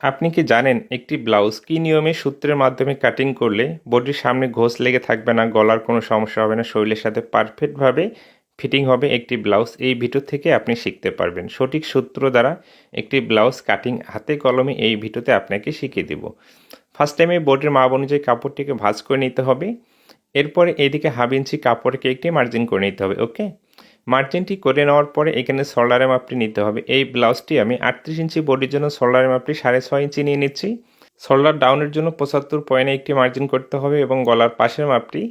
আপনি কি জানেন একটি ব্লাউজ কী নিয়মে সূত্রের মাধ্যমে কাটিং করলে বডির সামনে ঘোষ লেগে থাকবে না, গলার কোনো সমস্যা হবে না, শরীরের সাথে পারফেক্টভাবে ফিটিং হবে একটি ব্লাউজ? এই ভিডিও থেকে আপনি শিখতে পারবেন। সঠিক সূত্র দ্বারা একটি ব্লাউজ কাটিং হাতে কলমে এই ভিডিওতে আপনাকে শিখিয়ে দেব। ফার্স্ট টাইমে বডির মাপ অনুযায়ী কাপড়টিকে ভাঁজ করে নিতে হবে। এরপরে এদিকে হাফ ইঞ্চি কাপড়কে একটি মার্জিন করে নিতে হবে। ওকে, মার্জিনটি করে নেওয়ার পরে এখানে শোল্ডারের মাপটি নিতে হবে। এই ব্লাউজটি আমি 38 ইঞ্চি বডির জন্য শোল্ডারের মাপটি 6.5 ইঞ্চি নিয়ে নিচ্ছি। শোল্ডার ডাউনের জন্য 75 পয়েন্টে একটি মার্জিন করতে হবে এবং গলার পাশের মাপটি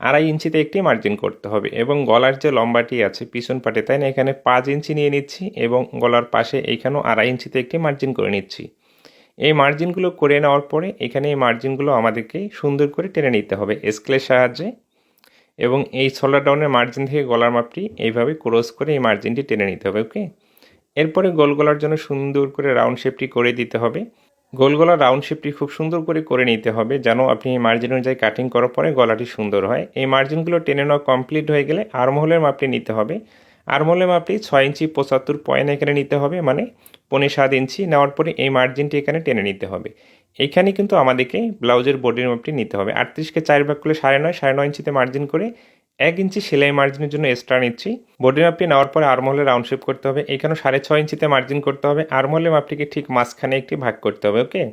2.5 ইঞ্চিতে একটি মার্জিন করতে হবে এবং গলার যে লম্বাটি আছে পিছন পাটে, তাই না, এখানে 5 ইঞ্চি নিয়ে নিচ্ছি এবং গলার পাশে এইখানেও 2.5 ইঞ্চিতে একটি মার্জিন করে নিচ্ছি। এই মার্জিনগুলো করে নেওয়ার পরে এখানে এই মার্জিনগুলো আমাদেরকে সুন্দর করে টেনে নিতে হবে স্কেলের সাহায্যে এবং এই শোল্ডার ডাউনের মার্জিন থেকে গলার মাপটি এইভাবে ক্রস করে এই মার্জিনটি টেনে নিতে হবে। ওকে, এরপরে গোল গলার জন্য সুন্দর করে রাউন্ড শেপটি করে দিতে হবে। গোল গলার রাউন্ড শেপটি খুব সুন্দর করে নিতে হবে যেন আপনি এই মার্জিন অনুযায়ী কাটিং করার পরে গলাটি সুন্দর হয়। এই মার্জিনগুলো টেনে নেওয়া কমপ্লিট হয়ে গেলে আর্মহোলের মাপটি নিতে হবে। আর্মহোলের মাপটি 6 ইঞ্চি 75 পয়েন্ট এখানে নিতে হবে, মানে 7.5 ইঞ্চি। নেওয়ার পরে এই মার্জিনটি এখানে টেনে নিতে হবে। এইখানে কিন্তু আমাদেরকে ব্লাউজের বডির মাপটি নিতে হবে। 38কে 4 ভাগ করলে 9.5, 9.5 ইঞ্চিতে মার্জিন করে 1 ইঞ্চি সেলাই মার্জিনের জন্য এক্সট্রা নিচ্ছি। বডির মাপটি নেওয়ার পরে আর্মহোলে রাউন্ড শেপ করতে হবে। এখানেও 6.5 ইঞ্চিতে মার্জিন করতে হবে। আর্মহোলের মাপটিকে ঠিক মাঝখানে একটি ভাগ করতে হবে। ওকে,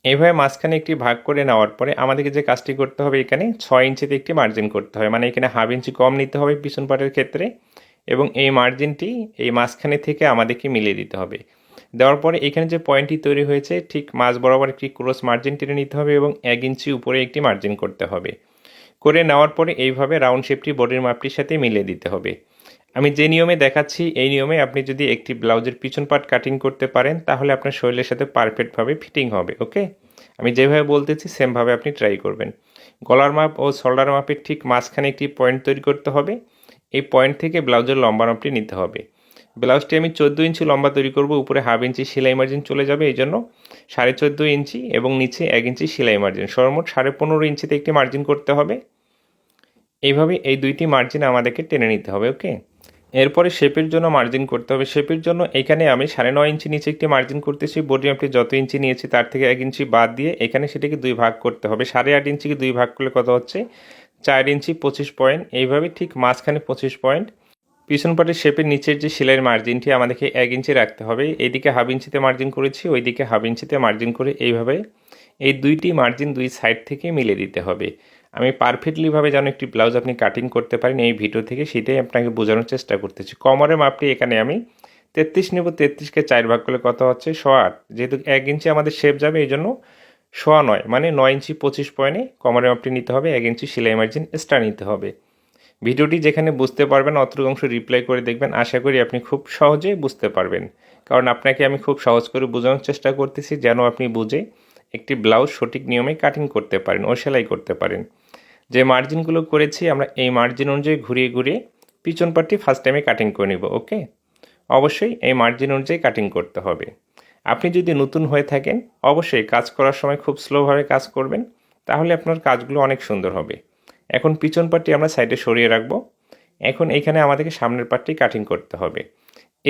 এইভাবে মাঝখানে একটি ভাগ করে নেওয়ার পরে আমাদেরকে যে কাজটি করতে হবে, এখানে 6 ইঞ্চিতে একটি মার্জিন করতে হবে, মানে এখানে হাফ ইঞ্চি কম নিতে হবে পিছন পাটের ক্ষেত্রে এবং এই মার্জিনটি এই মাঝখানে থেকে আমাদেরকে মিলিয়ে দিতে হবে। দেওয়ার পরে এখানে যে পয়েন্টটি তৈরি হয়েছে ঠিক মাঝ বরাবর একটি ক্রস মার্জিন টেনে নিতে হবে এবং 1 ইঞ্চি উপরে একটি মার্জিন করতে হবে। করে নেওয়ার পরে এইভাবে রাউন্ড শেপটি বডির মাপটির সাথে মিলিয়ে দিতে হবে। আমি যে নিয়মে দেখাচ্ছি এই নিয়মে আপনি যদি একটি ব্লাউজের পিছন পার্ট কাটিং করতে পারেন তাহলে আপনার শরীরের সাথে পারফেক্টভাবে ফিটিং হবে। ওকে, আমি যেভাবে বলতেছি সেমভাবে আপনি ট্রাই করবেন। গলার মাপ ও শোল্ডার মাপের ঠিক মাঝখানে একটি পয়েন্ট তৈরি করতে হবে। এই পয়েন্ট থেকে ব্লাউজের লম্বা মাপটি নিতে হবে। ব্লাউজটি আমি 14 ইঞ্চি লম্বা তৈরি করব, উপরে হাফ ইঞ্চি সেলাই মার্জিন চলে যাবে, এই জন্য 14.5 ইঞ্চি এবং নিচে 1 ইঞ্চি সেলাই মার্জিন, সর্বমোট 15.5 ইঞ্চিতে একটি মার্জিন করতে হবে। এইভাবে এই দুইটি মার্জিন আমাদেরকে টেনে নিতে হবে। ওকে, এরপরে শেপের জন্য মার্জিন করতে হবে। শেপের জন্য এখানে আমি 9.5 ইঞ্চি নিচে একটি মার্জিন করতেছি। বডি মাপটি যত ইঞ্চি নিয়েছি তার থেকে 1 ইঞ্চি বাদ দিয়ে এখানে সেটাকে 2 ভাগ করতে হবে। 8.5 ইঞ্চিকে 2 ভাগ করলে কত হচ্ছে? 4 ইঞ্চি 25 পয়েন্ট। এইভাবে ঠিক মাঝখানে 25 পয়েন্ট। পিছন পাটের শেপের নিচের যে সেলাইয়ের মার্জিনটি আমাদেরকে 1 ইঞ্চি রাখতে হবে। এইদিকে হাফ ইঞ্চিতে মার্জিন করেছি, ওইদিকে হাফ ইঞ্চিতে মার্জিন করে এইভাবে এই দুইটি মার্জিন দুই সাইড থেকে মিলে দিতে হবে। আমি পারফেক্টলিভাবে যেন একটি ব্লাউজ আপনি কাটিং করতে পারেন এই ভিডিও থেকে সেটাই আপনাকে বোঝানোর চেষ্টা করতেছি। কোমরের মাপটি এখানে আমি 33 নেব। 33কে 4 ভাগ করলে কত হচ্ছে? 8.5। যেহেতু 1 ইঞ্চি আমাদের শেপ যাবে এই জন্য 9.5, মানে 9 ইঞ্চি 25 পয়েন্টে কোমরের মাপটি নিতে হবে। 1 ইঞ্চি সেলাই মার্জিন এক্সট্রা নিতে হবে। ভিডিওটি যেখানে বুঝতে পারবেন অত অংশ রিপ্লাই করে দেখবেন, আশা করি আপনি খুব সহজেই বুঝতে পারবেন, কারণ আপনাকে আমি খুব সহজ করে বোঝানোর চেষ্টা করতেছি যেন আপনি বুঝে একটি ব্লাউজ সঠিক নিয়মে কাটিং করতে পারেন ও সেলাই করতে পারেন। যে মার্জিনগুলো করেছি আমরা এই মার্জিন অনুযায়ী ঘুরিয়ে ঘুরিয়ে পিছন পাটটি ফার্স্ট টাইমে কাটিং করে নেব। ওকে, অবশ্যই এই মার্জিন অনুযায়ী কাটিং করতে হবে। আপনি যদি নতুন হয়ে থাকেন অবশ্যই কাজ করার সময় খুব স্লোভাবে কাজ করবেন, তাহলে আপনার কাজগুলো অনেক সুন্দর হবে। এখন পিছন পাটটি আমরা সাইডে সরিয়ে রাখবো। এখন এখানে আমাদেরকে সামনের পাটটি কাটিং করতে হবে।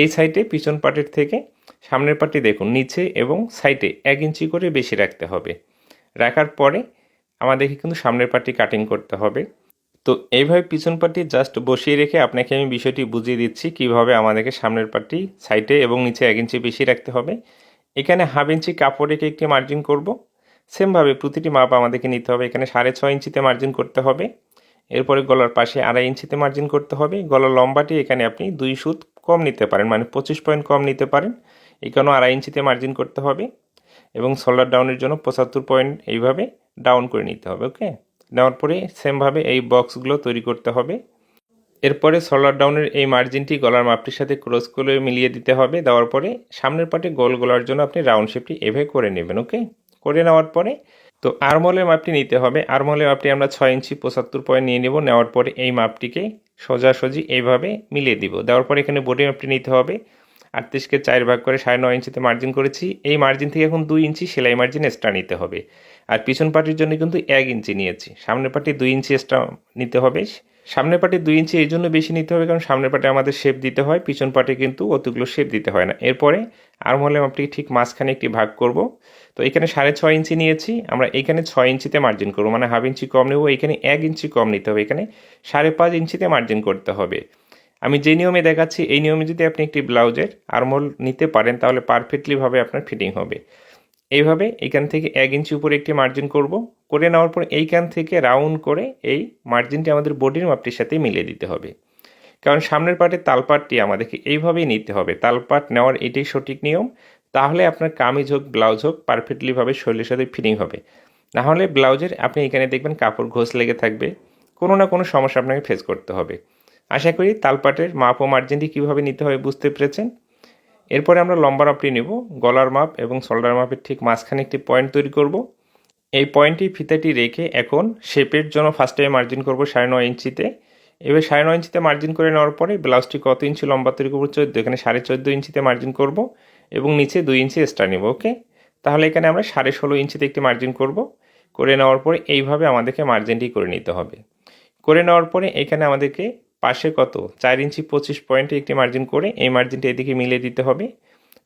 এই সাইডে পিছন পাটের থেকে সামনের পাটটি দেখুন নিচে এবং সাইডে 1 ইঞ্চি করে বেশি রাখতে হবে। রাখার পরে আমাদেরকে কিন্তু সামনের পাটটি কাটিং করতে হবে। তো এইভাবে পিছন পাটটি জাস্ট বসিয়ে রেখে আপনাকে আমি বিষয়টি বুঝিয়ে দিচ্ছি কিভাবে আমাদেরকে সামনের পাটটি সাইডে এবং নিচে 1 ইঞ্চি বেশি রাখতে হবে। এখানে হাফ ইঞ্চি কাপড় রেখে একটি মার্জিন করব। সেমভাবে প্রতিটি মাপ আমাদেরকে নিতে হবে। এখানে 6.5 ইঞ্চিতে মার্জিন করতে হবে। এরপরে গলার পাশে 2.5 ইঞ্চিতে মার্জিন করতে হবে। গলার লম্বাটি এখানে আপনি 2 সুত কম নিতে পারেন, মানে 25 পয়েন্ট কম নিতে পারেন। এখানেও 2.5 ইঞ্চিতে মার্জিন করতে হবে এবং শোল্ডার ডাউনের জন্য 75 পয়েন্ট এইভাবে ডাউন করে নিতে হবে। ওকে, নেওয়ার পরে সেমভাবে এই বক্সগুলো তৈরি করতে হবে। এরপরে শোল্ডার ডাউনের এই মার্জিনটি গলার মাপটির সাথে ক্রস করে মিলিয়ে দিতে হবে। দেওয়ার পরে সামনের পাটে গোল গলার জন্য আপনি রাউন্ড শেপটি এভাবে করে নেবেন। ওকে, করে নেওয়ার পরে তো আর্মহোলের মাপটি নিতে হবে। আর্মহোলের মাপটি আমরা 6 ইঞ্চি 75 পয়েন্ট নিয়ে নেব। নেওয়ার পরে এই মাপটিকে সোজাসুজি এইভাবে মিলিয়ে দিব। দেওয়ার পরে এখানে বডি মাপটি নিতে হবে। 38কে 4 ভাগ করে 9.5 ইঞ্চিতে মার্জিন করেছি। এই মার্জিন থেকে এখন 2 ইঞ্চি সেলাই মার্জিন এক্সট্রা নিতে হবে। আর পিছন পাটির জন্য কিন্তু 1 ইঞ্চি নিয়েছি। সামনের পাটি 2 ইঞ্চি এক্সট্রা নিতে হবে। সামনের পাটে 2 ইঞ্চি এই জন্য বেশি নিতে হবে কারণ সামনের পাটে আমাদের শেপ দিতে হয়, পিছন পাটে কিন্তু অতগুলো শেপ দিতে হয় না। এরপরে আর্মহোলের মাপটি ঠিক মাঝখানে একটি ভাগ করব। তো এখানে 6.5 ইঞ্চি নিয়েছি, আমরা এখানে 6 ইঞ্চিতে মার্জিন করব, মানে হাফ ইঞ্চি কম নেব। এখানে 1 ইঞ্চি কম নিতে হবে, এখানে 5.5 ইঞ্চিতে মার্জিন করতে হবে। আমি যে নিয়মে দেখাচ্ছি এই নিয়মে যদি আপনি একটি ব্লাউজের আর্মহোল নিতে পারেন তাহলে পারফেক্টলিভাবে আপনার ফিটিং হবে। এইভাবে এইখান থেকে 1 ইঞ্চি উপরে একটি মার্জিন করব, করে নেওয়ার পর এইখান থেকে রাউন্ড করে এই মার্জিনটি আমাদের বডির মাপটির সাথে মিলিয়ে দিতে হবে। কারণ সামনের পাটের তালপাটটি আমাদেরকে এইভাবেই নিতে হবে, তালপাট নেওয়ার এটাই সঠিক নিয়ম। তাহলে আপনার কামিজ হোক ব্লাউজ হোক পারফেক্টলিভাবে শরীরের সাথে ফিটিং হবে। নাহলে ব্লাউজের আপনি এখানে দেখবেন কাপড় ঘোষ লেগে থাকবে, কোনো না কোনো সমস্যা আপনাকে ফেস করতে হবে। আশা করি তালপাটের মাপ ও মার্জিনটি কীভাবে নিতে হবে বুঝতে পেরেছেন। এরপরে আমরা লম্বা মাপটি নেব, গলার মাপ এবং শোল্ডার মাপের ঠিক মাঝখানে একটি পয়েন্ট তৈরি করব। এই পয়েন্টটি ফিতাটি রেখে এখন শেপের জন্য ফার্স্টে মার্জিন করব 9.5 ইঞ্চিতে। এবার 9.5 ইঞ্চিতে মার্জিন করে নেওয়ার পরে ব্লাউজটি কত ইঞ্চি লম্বা তৈরি করবো? 14, এখানে 14.5 ইঞ্চিতে মার্জিন করব এবং নিচে 2 ইঞ্চি এক্সট্রা নেব। ওকে, তাহলে এখানে আমরা 16.5 ইঞ্চিতে একটি মার্জিন করব। করে নেওয়ার পরে এইভাবে আমাদেরকে মার্জিনটি করে নিতে হবে। করে নেওয়ার পরে এখানে আমাদেরকে পাশে কত 4 ইঞ্চি 25 পয়েন্টে একটি মার্জিন করে এই মার্জিনটি এদিকে মিলিয়ে দিতে হবে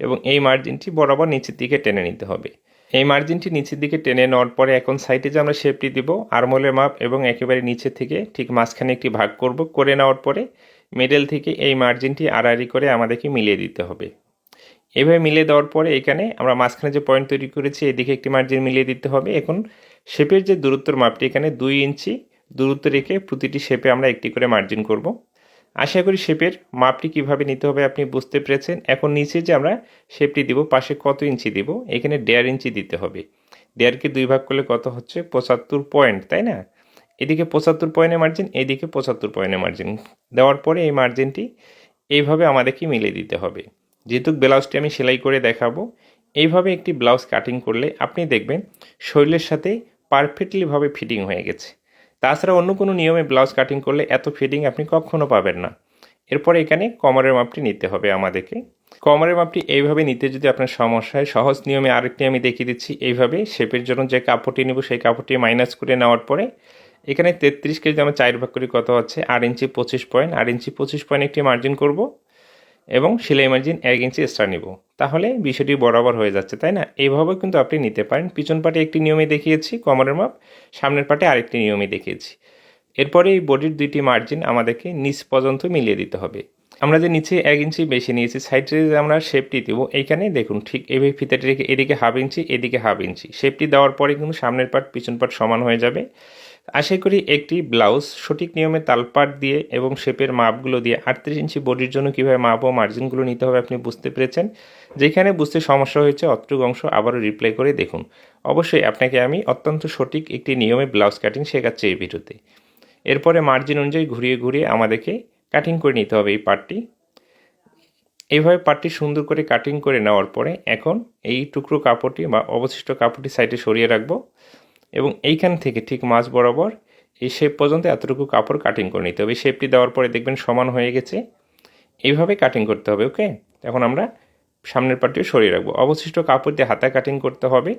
এবং এই মার্জিনটি বরাবর নিচের দিকে টেনে নিতে হবে। এই মার্জিনটি নিচের দিকে টেনে নেওয়ার পরে এখন সাইডে যে আমরা শেপটি দিব আর্মহোলের মাপ এবং একেবারে নিচে থেকে ঠিক মাঝখানে একটি ভাগ করব। করে নেওয়ার পরে মিডল থেকে এই মার্জিনটি আড়াআড়ি করে আমাদেরকে মিলিয়ে দিতে হবে। এভাবে মিলিয়ে দেওয়ার পরে এখানে আমরা মাঝখানে যে পয়েন্ট তৈরি করেছি এদিকে একটি মার্জিন মিলিয়ে দিতে হবে। এখন শেপের যে দূরত্বর মাপটি এখানে 2 ইঞ্চি দূরত্ব রেখে প্রতিটি শেপে আমরা একটি করে মার্জিন করব। আশা করি শেপের মাপটি কিভাবে নিতে হবে আপনি বুঝতে পেরেছেন। এখন নিচে যে আমরা শেপটি দিব পাশে কত ইঞ্চি দিব, এখানে 1.5 ইঞ্চি দিতে হবে। 1.5কে 2 ভাগ করলে কত হচ্ছে? 75 পয়েন্ট, তাই না? এদিকে 75 পয়েন্টের মার্জিন, এদিকে 75 পয়েন্টের মার্জিন দেওয়ার পরে এই মার্জিনটি এইভাবে আমাদেরকে মিলিয়ে দিতে হবে। যেহেতু ব্লাউজটি আমি সেলাই করে দেখাবো, এইভাবে একটি ব্লাউজ কাটিং করলে আপনি দেখবেন শরীরের সাথে পারফেক্টলিভাবে ফিটিং হয়ে গেছে। তাছাড়া অন্য কোনো নিয়মে ব্লাউজ কাটিং করলে এত ফিটিং আপনি কখনও পাবেন না। এরপরে এখানে কোমরের মাপটি নিতে হবে আমাদেরকে। কোমরের মাপটি এইভাবে নিতে যদি আপনার সমস্যা হয়, সহজ নিয়মে আরেকটি আমি দেখিয়ে দিচ্ছি। এইভাবে শেপের জন্য যে কাপড়টি নেব সেই কাপড়টি মাইনাস করে নেওয়ার পরে এখানে 33 কেজি আমরা 4 ভাগ করি, কত হচ্ছে? 8 ইঞ্চি 25 পয়েন্ট। 8 ইঞ্চি 25 পয়েন্ট একটি মার্জিন করব এবং সেলাই মার্জিন 1 ইঞ্চি এক্সট্রা নেব। তাহলে বিষয়টি বরাবর হয়ে যাচ্ছে, তাই না? এইভাবেও কিন্তু আপনি নিতে পারেন। পিছন পাটে একটি নিয়মে দেখিয়েছি কোমরের মাপ, সামনের পাটে আরেকটি নিয়মে দেখিয়েছি। এরপরে এই বডির 2টি মার্জিন আমাদেরকে নিচ পর্যন্ত মিলিয়ে দিতে হবে। আমরা যে নিচে 1 ইঞ্চি বেশি নিয়েছি, সাইডে যে আমরা শেপটি দেবো এইখানে দেখুন ঠিক এইভাবে ফিতাটি রেখে এদিকে হাফ ইঞ্চি এদিকে হাফ ইঞ্চি শেপটি দেওয়ার পরে কিন্তু সামনের পাট পিছন পাট সমান হয়ে যাবে। আশা করি একটি ব্লাউজ সঠিক নিয়মে তালপাট দিয়ে এবং শেপের মাপগুলো দিয়ে 38 ইঞ্চি বডির জন্য কীভাবে মাপ ও মার্জিনগুলো নিতে হবে আপনি বুঝতে পেরেছেন। যেখানে বুঝতে সমস্যা হয়েছে অতটুকু অংশ আবারও রিপ্লাই করে দেখুন। অবশ্যই আপনাকে আমি অত্যন্ত সঠিক একটি নিয়মে ব্লাউজ কাটিং শেখাচ্ছি এই ভিডিওতে। এরপরে মার্জিন অনুযায়ী ঘুরিয়ে ঘুরিয়ে আমাদেরকে কাটিং করে নিতে হবে এই পার্টটি। এইভাবে পার্টটি সুন্দর করে কাটিং করে নেওয়ার পরে এখন এই টুকরো কাপড়টি বা অবশিষ্ট কাপড়টি সাইডে সরিয়ে রাখবো এবং এইখান থেকে ঠিক মাঝ বরাবর এই শেপ পর্যন্ত এতটুকু কাপড় কাটিং করে নিতে হবে। এই শেপটি দেওয়ার পরে দেখবেন সমান হয়ে গেছে। এইভাবে কাটিং করতে হবে। ওকে, এখন আমরা সামনের পার্টটিও সরিয়ে রাখবো। অবশিষ্ট কাপড় দিয়ে হাতায় কাটিং করতে হবে।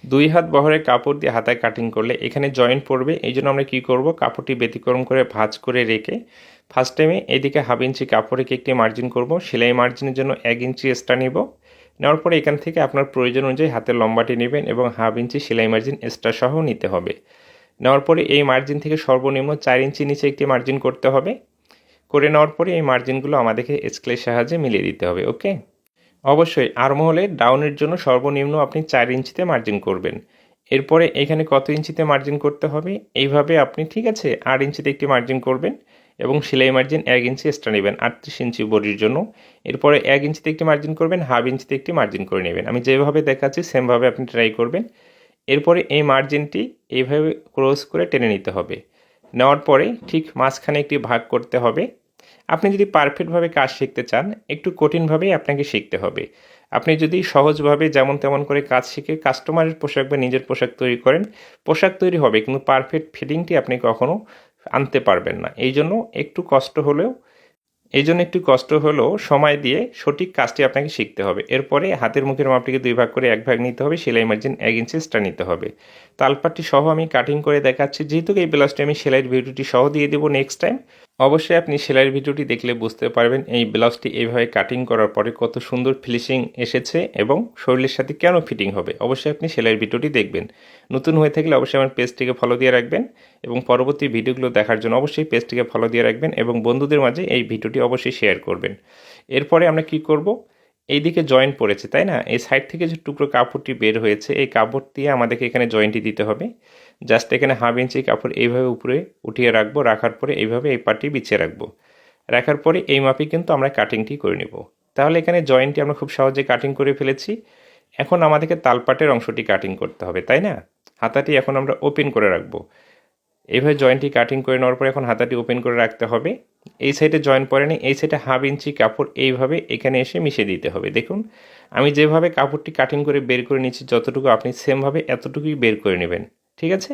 2 হাত বহরের কাপড় দিয়ে হাতায় কাটিং করলে এখানে জয়েন্ট পড়বে, এই জন্য আমরা কী করব, কাপড়টি ব্যতিক্রম করে ভাঁজ করে রেখে ফার্স্ট টাইমে এদিকে হাফ ইঞ্চি কাপড় রেখে একটি মার্জিন করব। সেলাই মার্জিনের জন্য 1 ইঞ্চি এক্সট্রা নিব। নেওয়ার পরে এখান থেকে আপনার প্রয়োজন অনুযায়ী হাতের লম্বাটি নেবেন এবং হাফ ইঞ্চি সেলাই মার্জিন এক্সট্রা সহ নিতে হবে। নেওয়ার পরে এই মার্জিন থেকে সর্বনিম্ন 4 ইঞ্চি নিচে একটি মার্জিন করতে হবে। করে নেওয়ার পরে এই মার্জিনগুলো আমাদেরকে স্কেলের সাহায্যে মিলিয়ে দিতে হবে। ওকে, অবশ্যই আর্মহোলের ডাউনের জন্য সর্বনিম্ন আপনি 4 ইঞ্চিতে মার্জিন করবেন। এরপরে এখানে কত ইঞ্চিতে মার্জিন করতে হবে, এইভাবে আপনি ঠিক আছে 8 ইঞ্চিতে একটি মার্জিন করবেন এবং সেলাই মার্জিন 1 ইঞ্চি এক্সট্রা নেবেন 38 ইঞ্চি বডির জন্য। এরপরে 1 ইঞ্চিতে একটি মার্জিন করবেন, হাফ ইঞ্চিতে একটি মার্জিন করে নেবেন। আমি যেভাবে দেখাচ্ছি সেমভাবে আপনি ট্রাই করবেন। এরপরে এই মার্জিনটি এইভাবে ক্রস করে টেনে নিতে হবে। নেওয়ার পরে ঠিক মাঝখানে একটি ভাগ করতে হবে। আপনি যদি পারফেক্টভাবে কাজ শিখতে চান একটু কঠিনভাবেই আপনাকে শিখতে হবে। আপনি যদি সহজভাবে যেমন তেমন করে কাজ শিখে কাস্টমারের পোশাক বা নিজের পোশাক তৈরি করেন, পোশাক তৈরি হবে কিন্তু পারফেক্ট ফিটিংটি আপনি কখনো আনতে পারবেন না। এই জন্য একটু কষ্ট হলেও এই জন্য একটু কষ্ট হলেও সময় দিয়ে সঠিক কাজটি আপনাকে শিখতে হবে। এরপরে হাতের মুখের মাপটিকে 2 ভাগ করে 1 ভাগ নিতে হবে, সেলাই মার্জিন 1 ইঞ্চি এক্সট্রা নিতে হবে। তালপাটটি সহ আমি কাটিং করে দেখাচ্ছি, যেহেতু এই ব্লাউজটি আমি সেলাইয়ের ভিডিওটি সহ দিয়ে দেবো নেক্সট টাইম। অবশ্যই আপনি সেলাইয়ের ভিডিওটি দেখলে বুঝতে পারবেন এই ব্লাউজটি এইভাবে কাটিং করার পরে কত সুন্দর ফিনিশিং এসেছে এবং শরীরের সাথে কেন ফিটিং হবে। অবশ্যই আপনি সেলাইয়ের ভিডিওটি দেখবেন। নতুন হয়ে থাকলে অবশ্যই আমার পেজটিকে ফলো দিয়ে রাখবেন এবং পরবর্তী ভিডিওগুলো দেখার জন্য অবশ্যই পেজটিকে ফলো দিয়ে রাখবেন এবং বন্ধুদের মাঝে এই ভিডিওটি অবশ্যই শেয়ার করবেন। এরপরে আমরা কি করব, এইদিকে জয়েন্ট পড়েছে তাই না, এই সাইড থেকে যে টুকরো কাপড়টি বের হয়েছে এই কাপড় দিয়ে আমাদেরকে এখানে জয়েন্টটি দিতে হবে। জাস্ট এখানে 1/2 ইঞ্চি কাপড় এইভাবে উপরে উঠিয়ে রাখবো, রাখার পরে এইভাবে এই পাটি বিছিয়ে রাখবো। রাখার পরে এই মাপে কিন্তু আমরা কাটিংটি করে নেব। তাহলে এখানে জয়েন্টটি আমরা খুব সহজে কাটিং করে ফেলেছি। এখন আমাদেরকে তালপাটের অংশটি কাটিং করতে হবে তাই না। হাতাটি এখন আমরা ওপেন করে রাখবো। এইভাবে জয়েন্টটি কাটিং করে নেওয়ার পরে এখন হাতাটি ওপেন করে রাখতে হবে। এই সাইডে জয়েন্ট পড়েনি, এই সাইডে 1/2 ইঞ্চি কাপড় এইভাবে এখানে এসে মিশিয়ে দিতে হবে। দেখুন আমি যেভাবে কাপড়টি কাটিং করে বের করে নিচ্ছি, যতটুকু আপনি সেমভাবে এতটুকুই বের করে নেবেন, ঠিক আছে।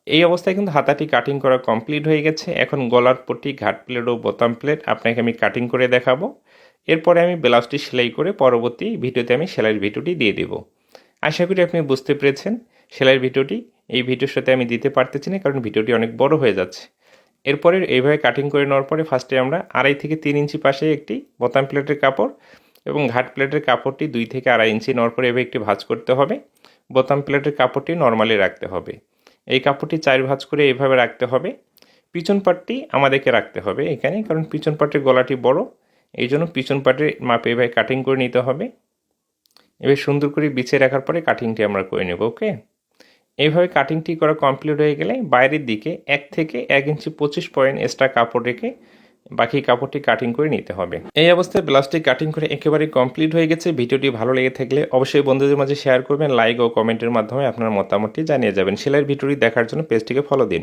এই অবস্থায় কিন্তু হাতাটি কাটিং করা কমপ্লিট হয়ে গেছে। এখন গলার পট্টি, ঘাট প্লেট ও বোতাম প্লেট আপনাকে আমি কাটিং করে দেখাবো। এরপরে আমি ব্লাউজটি সেলাই করে পরবর্তী ভিডিওতে আমি সেলাইয়ের ভিডিওটি দিয়ে দেবো। আশা করি আপনি বুঝতে পেরেছেন সেলাইয়ের ভিডিওটি। এই ভিডিওর সাথে আমি দিতে পারতেছি না কারণ ভিডিওটি অনেক বড় হয়ে যাচ্ছে। এরপরে এইভাবে কাটিং করে নেওয়ার পরে ফার্স্টে আমরা 2.5 থেকে 3 ইঞ্চি পাশে একটি বোতাম প্লেটের কাপড় এবং ঘাট প্লেটের কাপড়টি 2 থেকে 2.5 ইঞ্চি নেওয়ার পরে এভাবে একটি ভাঁজ করতে হবে। বোতাম প্লেটের কাপড়টি নর্মালি রাখতে হবে। এই কাপড়টি 4 ভাঁজ করে এইভাবে রাখতে হবে। পিছন পাটটি আমাদেরকে রাখতে হবে এখানে, কারণ পিছন পাটের গলাটি বড়, এই জন্য পিছন পাটের মাপে এভাবে কাটিং করে নিতে হবে। এবার সুন্দর করে বিছিয়ে রাখার পরে কাটিংটি আমরা করে নেব। ওকে, এইভাবে কাটিংটি করা কমপ্লিট হয়ে গেলে বাইরের দিকে 1 থেকে 1 ইঞ্চি 25 পয়েন্ট এক্সট্রা কাপড় রেখে বাকি কাপড়টি কাটিং করে নিতে হবে। এই অবস্থায় ব্লাউজটি কাটিং করে একেবারে কমপ্লিট হয়ে গেছে। ভিডিওটি ভালো লেগে থাকলে অবশ্যই বন্ধুদের মাঝে শেয়ার করবেন, লাইক ও কমেন্টের মাধ্যমে আপনার মতামতটি জানিয়ে যাবেন। সেলাইয়ের ভিডিওটি দেখার জন্য পেজটিকে ফলো দিন।